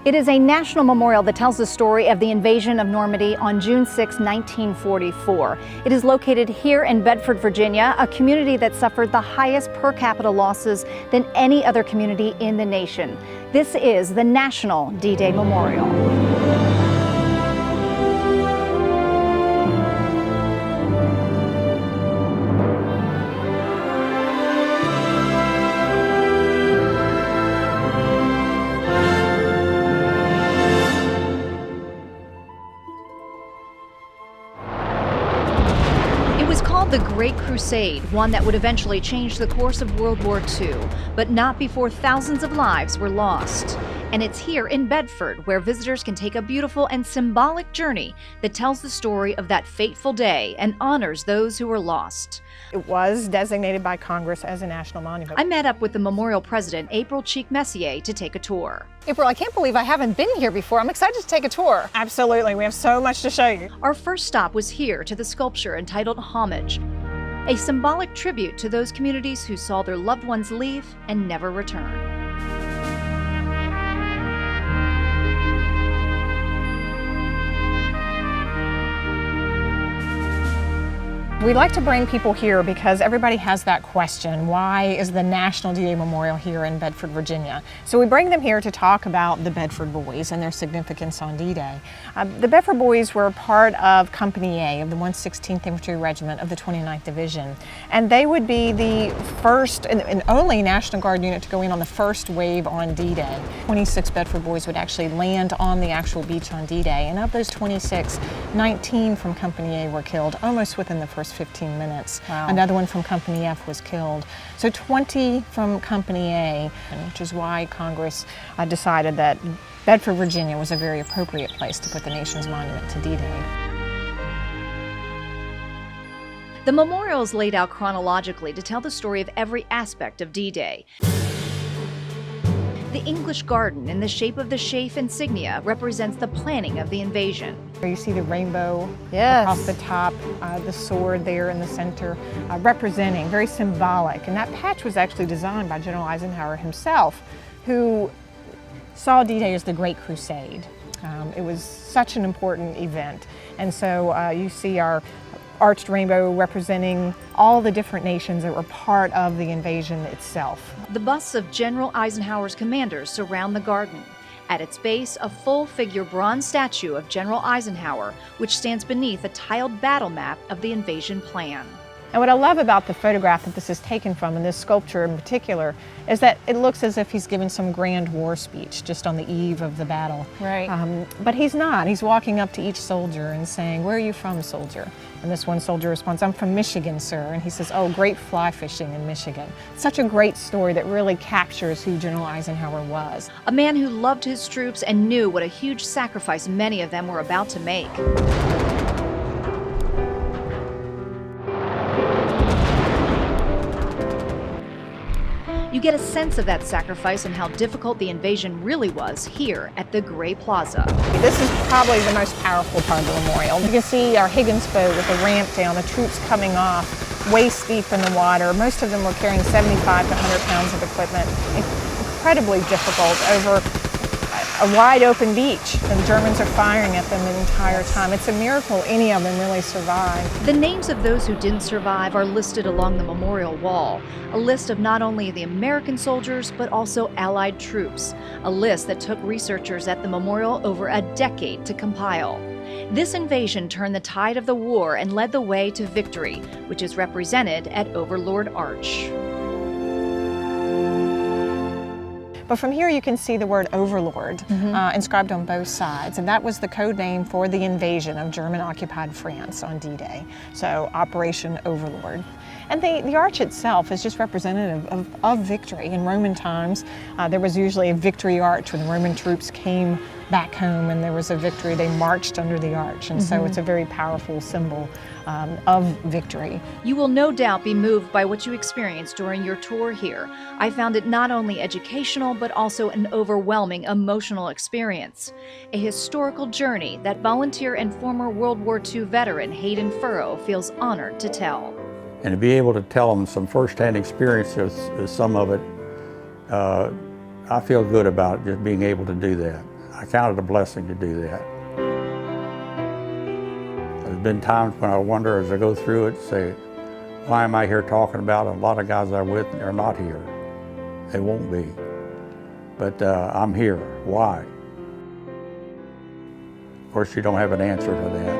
It is a national memorial that tells the story of the invasion of Normandy on June 6, 1944. It is located here in Bedford, Virginia, a community that suffered the highest per capita losses than any other community in the nation. This is the National D-Day Memorial. The Great Crusade, one that would eventually change the course of World War II, but not before thousands of lives were lost. And it's here in Bedford where visitors can take a beautiful and symbolic journey that tells the story of that fateful day and honors those who were lost. It was designated by Congress as a national monument. I met up with the memorial president, April Cheek-Messier, to take a tour. April, I can't believe I haven't been here before. I'm excited to take a tour. Absolutely, we have so much to show you. Our first stop was here to the sculpture entitled Homage, a symbolic tribute to those communities who saw their loved ones leave and never return. We like to bring people here because everybody has that question, why is the National D-Day Memorial here in Bedford, Virginia? So we bring them here to talk about the Bedford Boys and their significance on D-Day. The Bedford Boys were part of Company A of the 116th Infantry Regiment of the 29th Division, and they would be the first and only National Guard unit to go in on the first wave on D-Day. 26 Bedford Boys would actually land on the actual beach on D-Day, and of those 26, 19 from Company A were killed almost within the first 15 minutes. Wow. Another one from Company F was killed. So 20 from Company A, which is why Congress decided that Bedford, Virginia was a very appropriate place to put the nation's monument to D-Day. The memorial is laid out chronologically to tell the story of every aspect of D-Day. The English garden in the shape of the Schaeff insignia represents the planning of the invasion. You see the rainbow Yes. across the top, the sword there in the center, representing, very symbolic. And that patch was actually designed by General Eisenhower himself, who saw D-Day as the Great Crusade. It was such an important event. And so you see our arched rainbow representing all the different nations that were part of the invasion itself. The busts of General Eisenhower's commanders surround the garden. At its base, a full-figure bronze statue of General Eisenhower, which stands beneath a tiled battle map of the invasion plan. And what I love about the photograph that this is taken from, and this sculpture in particular, is that it looks as if he's given some grand war speech just on the eve of the battle. Right. But he's not. He's walking up to each soldier and saying, "Where are you from, soldier?" And this one soldier responds, "I'm from Michigan, sir." And he says, "Oh, great fly fishing in Michigan." Such a great story that really captures who General Eisenhower was. A man who loved his troops and knew what a huge sacrifice many of them were about to make. You get a sense of that sacrifice and how difficult the invasion really was here at the Gray Plaza. This is probably the most powerful part of the memorial. You can see our Higgins boat with the ramp down, the troops coming off, waist deep in the water. Most of them were carrying 75 to 100 pounds of equipment. Incredibly difficult over a wide open beach. The Germans are firing at them the entire time. It's a miracle any of them really survived. The names of those who didn't survive are listed along the memorial wall, a list of not only the American soldiers but also Allied troops, a list that took researchers at the memorial over a decade to compile. This invasion turned the tide of the war and led the way to victory, which is represented at Overlord Arch. But from here you can see the word Overlord inscribed on both sides, and that was the code name for the invasion of German-occupied France on D-Day, so Operation Overlord. And the arch itself is just representative of victory. In Roman times, there was usually a victory arch when the Roman troops came back home and there was a victory. They marched under the arch, and so it's a very powerful symbol of victory. You will no doubt be moved by what you experienced during your tour here. I found it not only educational, but also an overwhelming emotional experience. A historical journey that volunteer and former World War II veteran Hayden Furrow feels honored to tell. And to be able to tell them some firsthand experiences, some of it, I feel good about just being able to do that. I count it a blessing to do that. There's been times when I wonder as I go through it, say, why am I here talking about it? A lot of guys I'm with are not here. They won't be. But I'm here. Why? Of course, you don't have an answer to that.